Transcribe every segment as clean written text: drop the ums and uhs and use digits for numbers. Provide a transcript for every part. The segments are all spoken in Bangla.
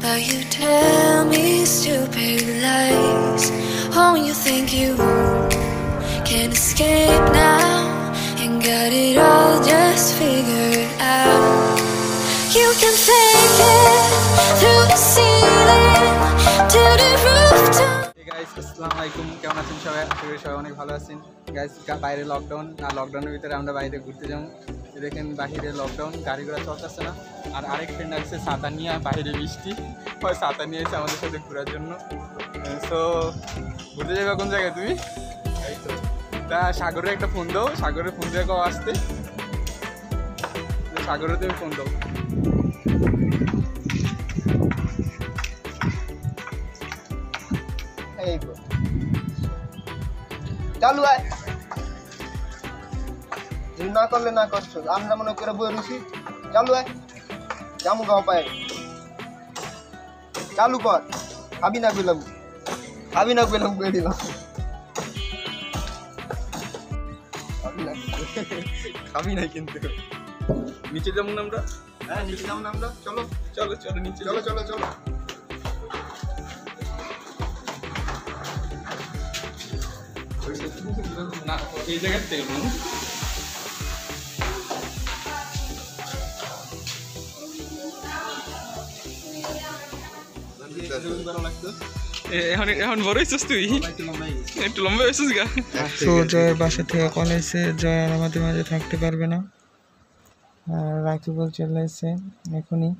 but you tell me stupid lies. Oh, you think you can escape now and got it all just figured out. You can fake it through the ceiling to the rooftop. Hey guys, আসসালামু আলাইকুম। কেমন আছেন সবাই? আশা করি সবাই অনেক ভালো আছেন। গাইস, বাইরে লকডাউন, আর লকডাউনের ভিতরে আমরা বাইরে ঘুরতে যাবো। দেখেন বাহিরে লকডাউন, গাড়ি ঘোড়া চলতেছে না। আর আরেক ফ্রেন্ড আছে ছাতা নিয়ে, বাইরে বৃষ্টি, হয় ছাতা নিয়ে এসে আমাদের সাথে ঘোরার জন্য। সো ঘুরতে যাবে কোন জায়গায় তুমি? এই তো তা সাগরের একটা ফোন দাও, সাগরের ফোন দিয়ে কেউ আসতে, সাগরের তুমি ফোন দাও। চালু আয় না করলে না করছো, আমরা মনে করে বই রুছি। চালু আয়, জামু গাও পায়, চালু কর। খাবি না পেলাম করে দিলাম। খাবি না কিন্তু নিচে যেমন আমরা, হ্যাঁ নিচে যেমন আমরা। চলো চলো চলো নিচে চলো চলো চলো। না এই জায়গার থেকে এখন বড় হয়েছিস তুই, একটু লম্বা হয়েছিস গা। তো জয়ের বাসা থেকে কল এসে জয় আর আমাদের মাঝে থাকতে পারবে না, রাকিবুল চলে এসে এখনই।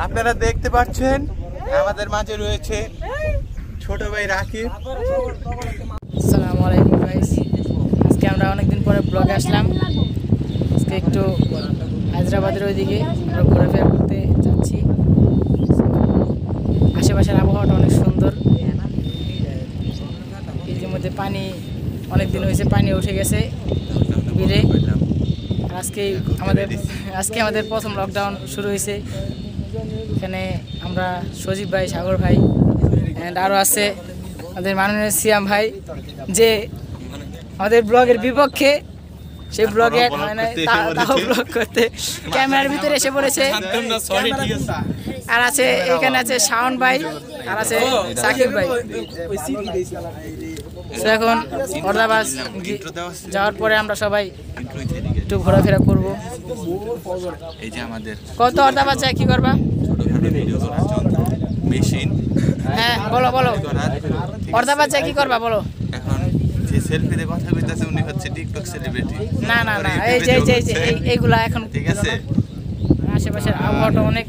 আপনারা দেখতে পাচ্ছেন আমাদের মাঝে রয়েছে ছোট ভাই রাকিব। আসসালামু আলাইকুম গাইস, আজকে আমরা অনেকদিন পরে ব্লগে আসলাম। আজকে একটু হায়দ্রাবাদের ওইদিকে আমরা ঘোরাফেরা করতে যাচ্ছি। আশেপাশের আবহাওয়াটা অনেক সুন্দর। ইতিমধ্যে পানি অনেকদিন হয়েছে, পানি উঠে গেছে বিলে। আর আজকে আমাদের প্রথম লকডাউন শুরু হয়েছে। এখানে আমরা সজীব ভাই, সাগর ভাই অ্যান্ড আরও আছে আমাদের মাননীয় সিয়াম ভাই, যে আমাদের ব্লগের বিপক্ষে। সেই ব্লগে তাও ব্লগ করতে ক্যামেরার ভিতরে এসে পড়েছে। আর আছে এখানে আছে শাওন ভাই, আর আছে সাকিব ভাই। এখন অর্ধাবাস যাওয়ার পরে আমরা সবাই একটু ঘোরাফেরা করবো। এই যে আমাদের কত অর্ধাবাস যায়, কি করবা? মেশিন। হ্যাঁ বলো বলো, অর্ধাবাস যায় কি করবা বলো? এখন যে সেলফিতে কথা কইতাছে উনি হচ্ছে টিকটক সেলিব্রিটি। না না না, এই যে এইগুলা এখন ঠিক আছে। আশেপাশের আবহাওয়াটা অনেক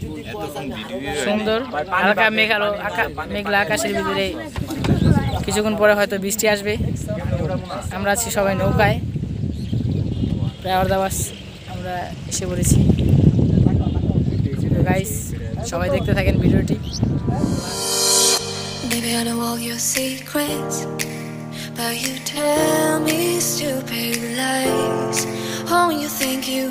সুন্দর, হালকা মেঘলা আকাশের ভিতরে কিছুক্ষণ পরে হয়তো বৃষ্টি আসবে। আমরা আছি সবাই নৌকায়, প্রায় অর্ধাবাস আমরা এসে পড়েছি। গাইস সবাই দেখতে থাকেন ভিডিওটি। Baby, I know all your secrets, but you tell me stupid lies. Oh, you think you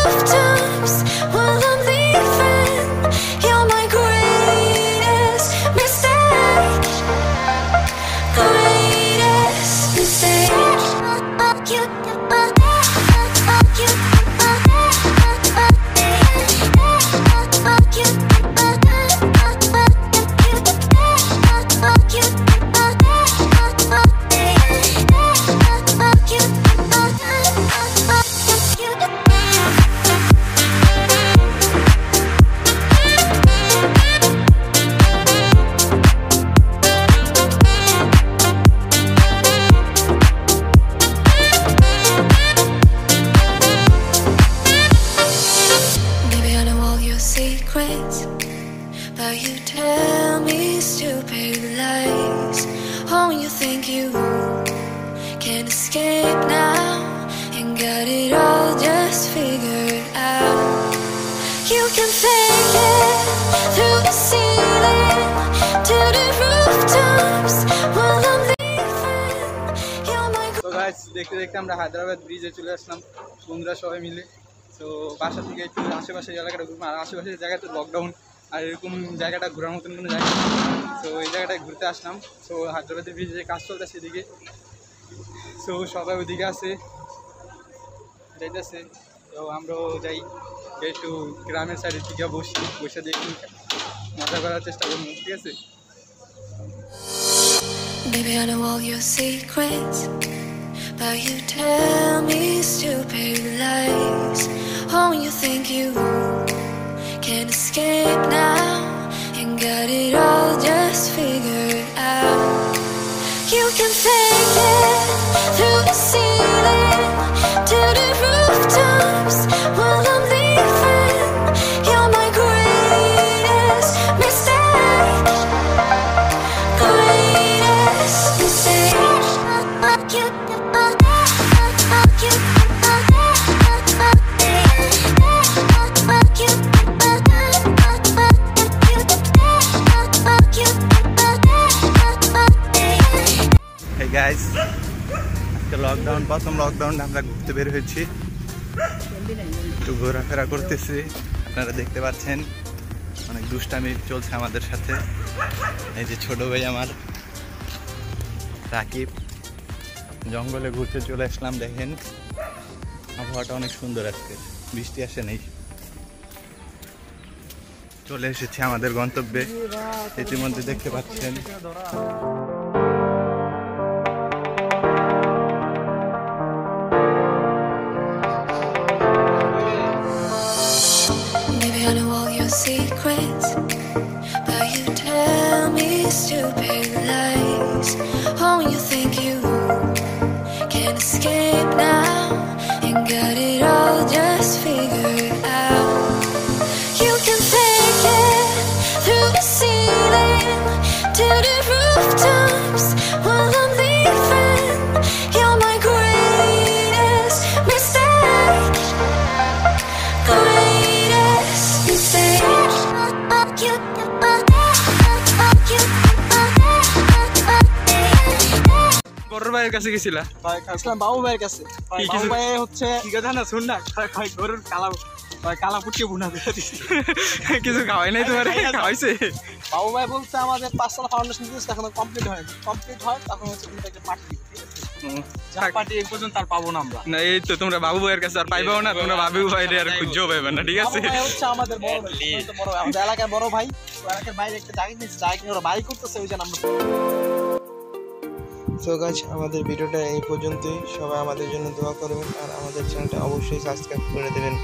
rooftops while I'm leaving. You're my greatest mistake. Greatest mistake. Maybe I know all your secrets, but you tell me stupid lies. Oh, you think you can escape now and got it all just figured out. You can fake it through the ceiling to the rooftops while I'm leaving. You're my তো গাইস দেখতে দেখতে আমরা হায়দ্রাবাদ ব্রিজে চলে আসলাম বন্ধুরা সবাই মিলে। তো বাসা থেকে একটু আশেপাশের এলাকাটা ঘুরবো, আর আশেপাশের জায়গায় তো লকডাউন, আর এরকম জায়গাটা ঘোরার মতন কোনো জায়গা নেই। তো এই জায়গাটায় ঘুরতে আসলাম। তো হায়দ্রাবাদের ব্রিজে যে কাজ চলতেছে এদিকে, তো সবাই ওইদিকে আছে যাইতেছে। তো আমরাও যাই, একটু গ্রামের সাইডের দিকে বসে দেখি, মজা করার চেষ্টা করবো, ঠিক আছে? Baby, I know all your secrets, but you tell me stupid lies. Oh, you think you can escape now and got it all just figured out. You can fake it through the ceiling to the rooftops while I'm leaving. You're my greatest mistake. Greatest mistake. Hey guys, আজকে লকডাউন, প্রথম লকডাউন আমরা ঘুরতে বের হয়েছি, একটু ঘোরাফেরা করতেছি। আপনারা দেখতে পাচ্ছেন অনেক দুষ্টামি চলছে আমাদের সাথে। এই যে ছোট ভাই আমার রাকিব, জঙ্গলে ঘুরতে চলে আসলাম। দেখেন আবহাওয়াটা অনেক সুন্দর, আজকে বৃষ্টি আসে নেই। চলে এসেছি আমাদের গন্তব্যে, ইতিমধ্যে দেখতে পাচ্ছেন। Maybe I know all your secrets, but you tell me stupid lies. Oh, you think you can escape now and got it all just figured out. You can fake it through the ceiling to the rooftops while I'm leaving. You're my greatest mistake. Greatest mistake. বড় ভাইয়ের কাছে গেছিলা? আসলাম বাবু ভাইয়ের কাছে। কি বাবু ভাই হচ্ছে কি কথা না, শুন না, গরুর কালা পুটিয়ে বুনা দিয়ে দিচ্ছে। কিছু খাওয়াই নাই তোমার? খাওয়াইছে বাবু ভাই বলতে আমাদের 5 সাল ফাউন্ডেশন দিয়েছে, এখন কমপ্লিট হয় তখন হচ্ছে তুমি একটা পার্টি পার্টি এই পর্যন্ত আর পাবো না আমরা। না, এই তো তোমরা বাবু ভাইয়ের কাছে আর পাইবাও না, তোমরা বাবু ভাইরে আর খুঁজেও পাইবে না, ঠিক আছে? বাবু ভাই হচ্ছে আমাদের বড় ভাই, আমাদের এলাকার বড় ভাই। এলাকার বাইরে একটা জায়গা নিয়েছে, জায়গা নিয়ে ওরা বাড়ি করতেছে, ওই জন্য আমরা। সো গাইস, আমাদের ভিডিওটা এই পর্যন্তই। সবাই আমাদের জন্য দোয়া করবেন আর আমাদের চ্যানেলটা অবশ্যই সাবস্ক্রাইব করে দেবেন।